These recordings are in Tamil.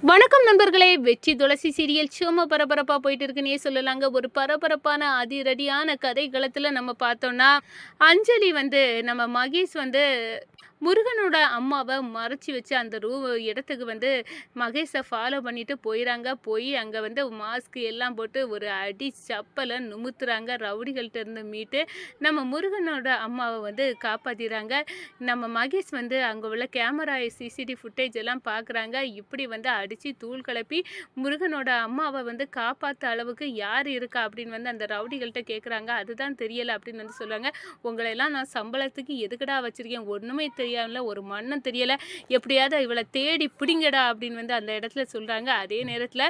வணக்கம் நண்பர்களே. வெற்றி துளசி சீரியல் சும்மா பரபரப்பா போயிட்டு இருக்குன்னே சொல்லலாங்க. ஒரு பரபரப்பான அதிரடியான கதை களத்துல நம்ம பார்த்தோம்னா, அஞ்சலி வந்து நம்ம மகேஷ் வந்து முருகனோட அம்மாவ மறைச்சு வச்சு அந்த இடத்துக்கு வந்து மகேஷை ஃபாலோ பண்ணிட்டு போயிறாங்க. போய் அங்க வந்து மாஸ்க் எல்லாம் போட்டு ஒரு அடி சப்பல நுமுத்துறாங்க. ரவுடிகள்ட்ட இருந்து மீட்டு நம்ம முருகனோட அம்மாவ வந்து காப்பாத்திறாங்க. நம்ம மகேஷ் வந்து அங்க உள்ள கேமரா சிசிடிவி ஃபுட்டேஜ் எல்லாம் பார்க்குறாங்க. இப்படி வந்து அடிச்சு தூள் கிளப்பி முருகனோட அம்மாவை வந்து காப்பாற்ற அளவுக்கு யார் இருக்கா அப்படின்னு வந்து அந்த ரவுடிகள்கிட்ட கேட்குறாங்க. அதுதான் தெரியலை அப்படின்னு வந்து சொல்லுவாங்க. உங்களையெல்லாம் நான் சம்பளத்துக்கு எதுக்கடா வச்சிருக்கேன், ஒன்றுமே தெரியாமல, ஒரு மண்ணும் தெரியலை, எப்படியாவது இவளை தேடி பிடிங்கடா அப்படின்னு வந்து அந்த இடத்துல சொல்கிறாங்க. அதே நேரத்தில்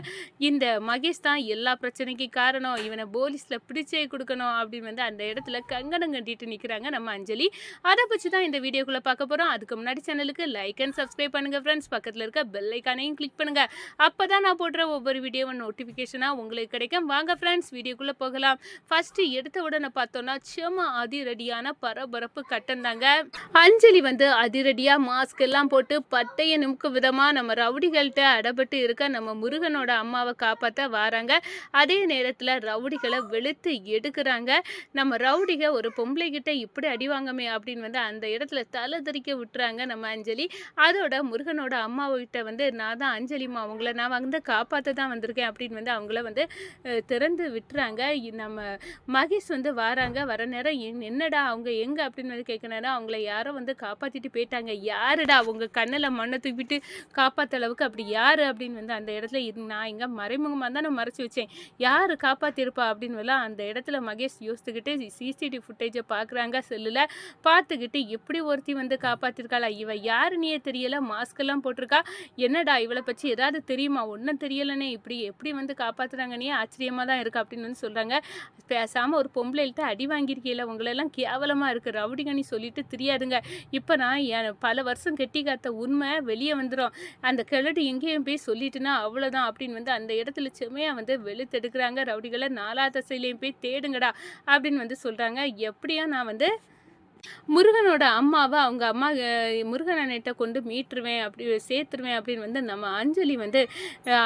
இந்த மகேஷ் தான் எல்லா பிரச்சனைக்கும் காரணம், இவனை போலீஸில் பிடிச்சே கொடுக்கணும் அப்படின்னு வந்து அந்த இடத்துல கங்கணம் கட்டிட்டு நிற்கிறாங்க நம்ம அஞ்சலி. அதை பற்றி தான் இந்த வீடியோக்குள்ளே பார்க்க போகிறோம். அதுக்கு முன்னாடி சேனலுக்கு லைக் அண்ட் சப்ஸ்கிரைப் பண்ணுங்கள் ஃப்ரெண்ட்ஸ். பக்கத்தில் இருக்க பெல் ஐக்கானையும் கிளிக் பண்ணுங்க. அப்பதான் நான் போடுற ஒவ்வொரு வீடியோவும் நோட்டிபிகேஷனா உங்களுக்கு கிடைக்கும். வாங்க ஃப்ரெண்ட்ஸ், வீடியோக்குள்ள போகலாம். ஃபர்ஸ்ட் எடுத்த உடனே பார்த்தோம்னா சும்மா அதிரடியான பரபரப்பு கட்டம் தாங்க. அஞ்சலி வந்து அதிரடியா மாஸ்க் எல்லாம் போட்டு பட்டைய நிமிக்கும் விதமா நம்ம ரவுடிகள்கிட்ட அடப்பட்டு இருக்க நம்ம முருகனோட அம்மாவை காப்பாற்ற வராங்க. அதே நேரத்தில் ரவுடிகளை வெளுத்து எடுக்கிறாங்க. நம்ம ரவுடிக ஒரு பொம்பளை கிட்ட இப்படி அடிவாங்கமே அப்படின்னு வந்து அந்த இடத்துல தலை தெறிக்க விட்டுறாங்க நம்ம அஞ்சலி. அதோட முருகனோட அம்மாவிட்ட வந்து நான் தான் அஞ்சலிமா, அவங்கள நான் வந்து காப்பாற்ற தான் வந்திருக்கேன் அப்படின்னு வந்து அவங்கள வந்து திறந்து விட்டுறாங்க. நம்ம மகேஷ் வந்து வராங்க. வர நேரம் என்னடா அவங்க எங்கே அப்படின்னு வந்து கேட்க நேரம் அவங்கள யாரோ வந்து காப்பாற்றிட்டு போயிட்டாங்க. யாருடா அவங்க கண்ணில் மண்ணை தூக்கிட்டு காப்பாற்ற அளவுக்கு அப்படி யார் அப்படின்னு வந்து அந்த இடத்துல நான் எங்கே மறைமுகமாக தான் நான் மறைச்சி வச்சேன், யார் காப்பாற்றிருப்பா அப்படின்னு எல்லாம் அந்த இடத்துல மகேஷ் யோசித்துக்கிட்டு சிசிடிவி ஃபுட்டேஜை பார்க்குறாங்க. செல்லில் பார்த்துக்கிட்டு எப்படி ஒருத்தி வந்து காப்பாற்றிருக்காளா, இவ யாருன்னே தெரியல, மாஸ்கெல்லாம் போட்டிருக்கா, என்னடா இவளை பற்றி ஏதாவது தெரியுமா, ஒன்றும் தெரியலனே, இப்படி எப்படி வந்து காப்பாற்றுறாங்கன்னே ஆச்சரியமாக தான் இருக்குது அப்படின்னு வந்து சொல்கிறாங்க. பேசாமல் ஒரு பொம்பளைகிட்ட அடி வாங்கியிருக்கீங்கள, உங்களெல்லாம் கேவலமாக இருக்குது, ரவுடிகனி சொல்லிட்டு தெரியாதுங்க. இப்போ நான் பல வருஷம் கெட்டி காத்த உண்மை வெளியே வந்துடும், அந்த கிழடு எங்கேயும் போய் சொல்லிட்டுனா அவ்வளோதான் அப்படின்னு வந்து அந்த இடத்துல செம்மையாக வந்து வெளுத்தெடுக்கிறாங்க. ரவுடிகளை நாலா தசையிலையும் போய் தேடுங்கடா அப்படின்னு வந்து சொல்கிறாங்க. எப்படியா நான் வந்து முருகனோட அம்மாவை அவங்க அம்மா முருகன் அண்ணன்ட்ட கொண்டு மீட்டுருவேன், அப்படி சேர்த்துருவேன் அப்படின்னு வந்து நம்ம அஞ்சலி வந்து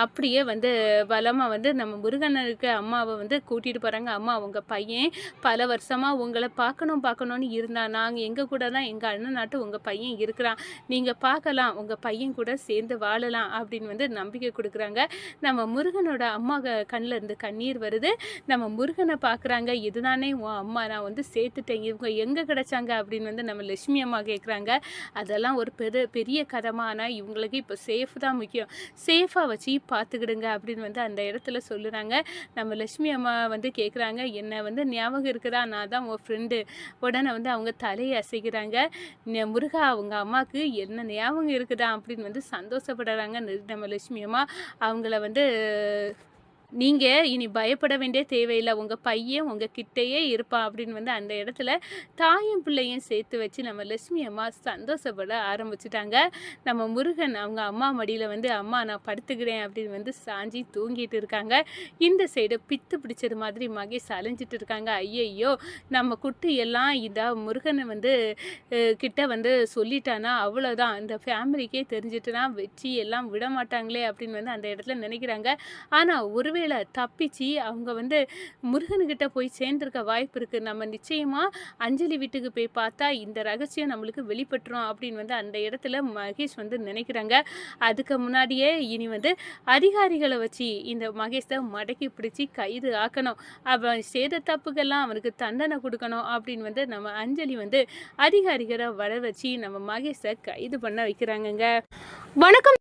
அப்படியே வந்து பலமாக வந்து நம்ம முருகனுக்கு அம்மாவை வந்து கூட்டிகிட்டு போகிறாங்க. அம்மா உங்கள் பையன் பல வருஷமாக உங்களை பார்க்கணும்னு இருந்தான், நாங்கள் எங்கள் கூட தான் எங்கள் அண்ணன் நாட்டு உங்கள் பையன் இருக்கிறான், நீங்கள் பார்க்கலாம், உங்கள் பையன் கூட சேர்ந்து வாழலாம் அப்படின்னு வந்து நம்பிக்கை கொடுக்குறாங்க. நம்ம முருகனோட அம்மா கண்ணில் இருந்து கண்ணீர் வருது. நம்ம முருகனை பார்க்குறாங்க. இதுதானே உன் அம்மா, நான் வந்து சேர்த்துட்டேன், இவங்க எங்கே கிடைச்சாங்க அப்படின்னு வந்து நம்ம லட்சுமி அம்மா கேட்குறாங்க. அதெல்லாம் ஒரு பெரிய கதமா, ஆனால் இவங்களுக்கு இப்போ சேஃப் தான் முக்கியம், சேஃபாக வச்சு பார்த்துக்கிடுங்க அப்படின்னு வந்து அந்த இடத்துல சொல்லுறாங்க. நம்ம லட்சுமி அம்மா வந்து கேட்குறாங்க, என்னை வந்து ஞாபகம் இருக்குதா, நான் தான் உன் ஃப்ரெண்டு. உடனே வந்து அவங்க தலையை அசைக்கிறாங்க. முருகா அவங்க அம்மாவுக்கு என்ன ஞாபகம் இருக்குதா அப்படின்னு வந்து சந்தோஷப்படுறாங்க நம்ம லட்சுமி அம்மா. அவங்கள வந்து நீங்கள் இனி பயப்பட வேண்டிய தேவையில்லை, உங்கள் பையன் உங்கள் கிட்டேயே இருப்பான் அப்படின்னு வந்து அந்த இடத்துல தாயும் பிள்ளையும் சேர்த்து வச்சு நம்ம லட்சுமி அம்மா சந்தோஷப்பட ஆரம்பிச்சுட்டாங்க. நம்ம முருகன் அவங்க அம்மா மடியில் வந்து அம்மா நான் படுத்துக்கிறேன் அப்படின்னு வந்து சாஞ்சி தூங்கிட்டு இருக்காங்க. இந்த சைடு பித்து பிடிச்சது மாதிரி மகேஷ் அலைஞ்சிட்டு இருக்காங்க. ஐயையோ நம்ம குட்டி எல்லாம் இந்த முருகனை வந்து கிட்ட வந்து சொல்லிட்டானா அவ்வளோதான், இந்த ஃபேமிலிக்கே தெரிஞ்சிட்டுனா வெற்றி எல்லாம் விட மாட்டாங்களே அப்படின்னு வந்து அந்த இடத்துல நினைக்கிறாங்க. ஆனால் ஒருவேளை தப்பிச்சு அவங்க வந்து முருகனுக்கிட்ட போய் சேர்ந்திருக்க வாய்ப்பு இருக்குது. நம்ம நிச்சயமாக அஞ்சலி வீட்டுக்கு போய் பார்த்தா இந்த ரகசியம் நம்மளுக்கு வெளிப்பட்டுரும் அப்படின்னு வந்து அந்த இடத்துல மகேஷ் வந்து நினைக்கிறாங்க. அதுக்கு முன்னாடியே இனி வந்து அதிகாரிகளை வச்சு இந்த மகேஷை மடக்கி பிடிச்சி கைது ஆக்கணும், அவன் செய்த தப்புக்கெல்லாம் அவனுக்கு தண்டனை கொடுக்கணும் அப்படின்னு வந்து நம்ம அஞ்சலி வந்து அதிகாரிகளை வர வச்சு நம்ம மகேஷை கைது பண்ண வைக்கிறாங்கங்க. வணக்கம்.